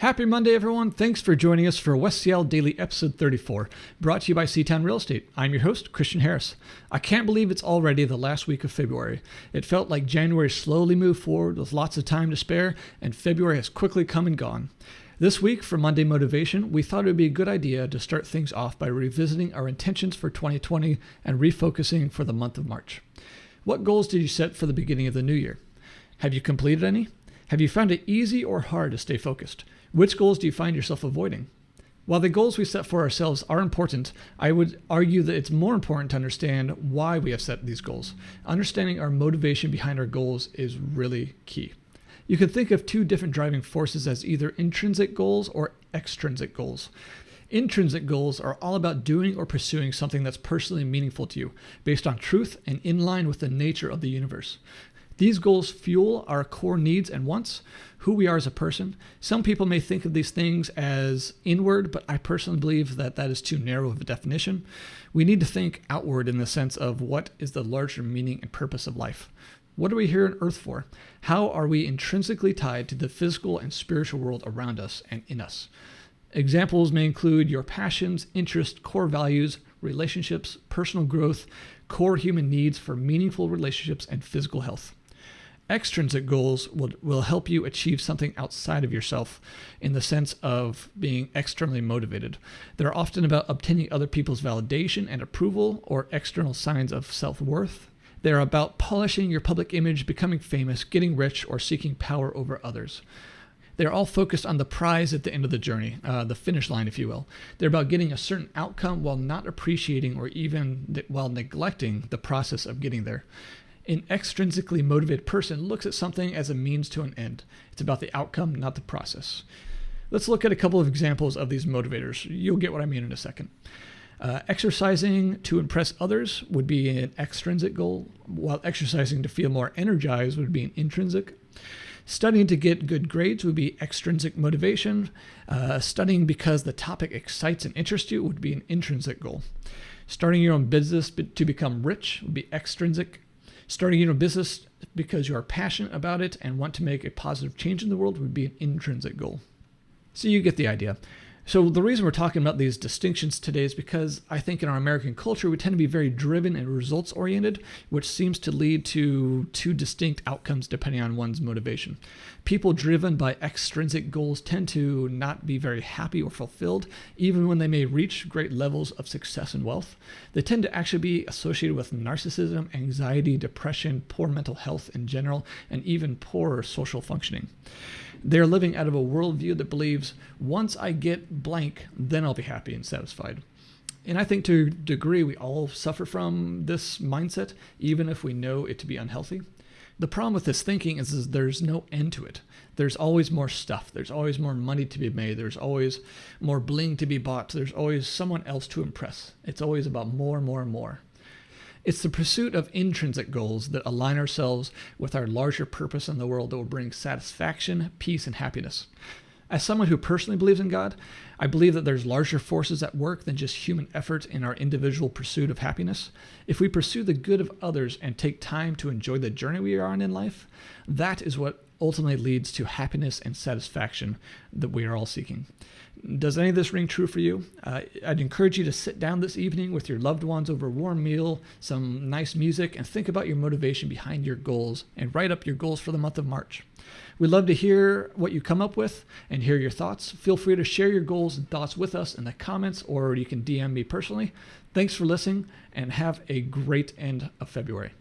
Happy Monday, everyone. Thanks for joining us for West Seattle Daily Episode 34, brought to you by Seatown Real Estate. I'm your host, Christian Harris. I can't believe it's already the last week of February. It felt like January slowly moved forward with lots of time to spare, and February has quickly come and gone. This week, for Monday Motivation, we thought it would be a good idea to start things off by revisiting our intentions for 2020 and refocusing for the month of March. What goals did you set for the beginning of the new year? Have you completed any? Have you found it easy or hard to stay focused? Which goals do you find yourself avoiding? While the goals we set for ourselves are important, I would argue that it's more important to understand why we have set these goals. Understanding our motivation behind our goals is really key. You can think of two different driving forces as either intrinsic goals or extrinsic goals. Intrinsic goals are all about doing or pursuing something that's personally meaningful to you, based on truth and in line with the nature of the universe. These goals fuel our core needs and wants, who we are as a person. Some people may think of these things as inward, but I personally believe that that is too narrow of a definition. We need to think outward in the sense of what is the larger meaning and purpose of life. What are we here on earth for? How are we intrinsically tied to the physical and spiritual world around us and in us? Examples may include your passions, interests, core values, relationships, personal growth, core human needs for meaningful relationships, and physical health. Extrinsic goals will help you achieve something outside of yourself in the sense of being externally motivated. They're often about obtaining other people's validation and approval or external signs of self-worth. They're about polishing your public image, becoming famous, getting rich, or seeking power over others. They're all focused on the prize at the end of the journey, the finish line, if you will. They're about getting a certain outcome while not appreciating or even while neglecting the process of getting there. An extrinsically motivated person looks at something as a means to an end. It's about the outcome, not the process. Let's look at a couple of examples of these motivators. You'll get what I mean in a second. Exercising to impress others would be an extrinsic goal, while exercising to feel more energized would be an intrinsic. Studying to get good grades would be extrinsic motivation. Studying because the topic excites and interests you would be an intrinsic goal. Starting your own business to become rich would be extrinsic. Starting your own business because you are passionate about it and want to make a positive change in the world would be an intrinsic goal. So you get the idea. So the reason we're talking about these distinctions today is because I think in our American culture, we tend to be very driven and results-oriented, which seems to lead to two distinct outcomes depending on one's motivation. People driven by extrinsic goals tend to not be very happy or fulfilled, even when they may reach great levels of success and wealth. They tend to actually be associated with narcissism, anxiety, depression, poor mental health in general, and even poor social functioning. They're living out of a worldview that believes, once I get blank, then I'll be happy and satisfied. And I think to a degree, we all suffer from this mindset, even if we know it to be unhealthy. The problem with this thinking is there's no end to it. There's always more stuff. There's always more money to be made. There's always more bling to be bought. There's always someone else to impress. It's always about more and more and more. It's the pursuit of intrinsic goals that align ourselves with our larger purpose in the world that will bring satisfaction, peace, and happiness. As someone who personally believes in God, I believe that there's larger forces at work than just human effort in our individual pursuit of happiness. If we pursue the good of others and take time to enjoy the journey we are on in life, that is what ultimately leads to happiness and satisfaction that we are all seeking. Does any of this ring true for you? I'd encourage you to sit down this evening with your loved ones over a warm meal, some nice music, and think about your motivation behind your goals and write up your goals for the month of March. We'd love to hear what you come up with and hear your thoughts. Feel free to share your goals and thoughts with us in the comments, or you can DM me personally. Thanks for listening and have a great end of February.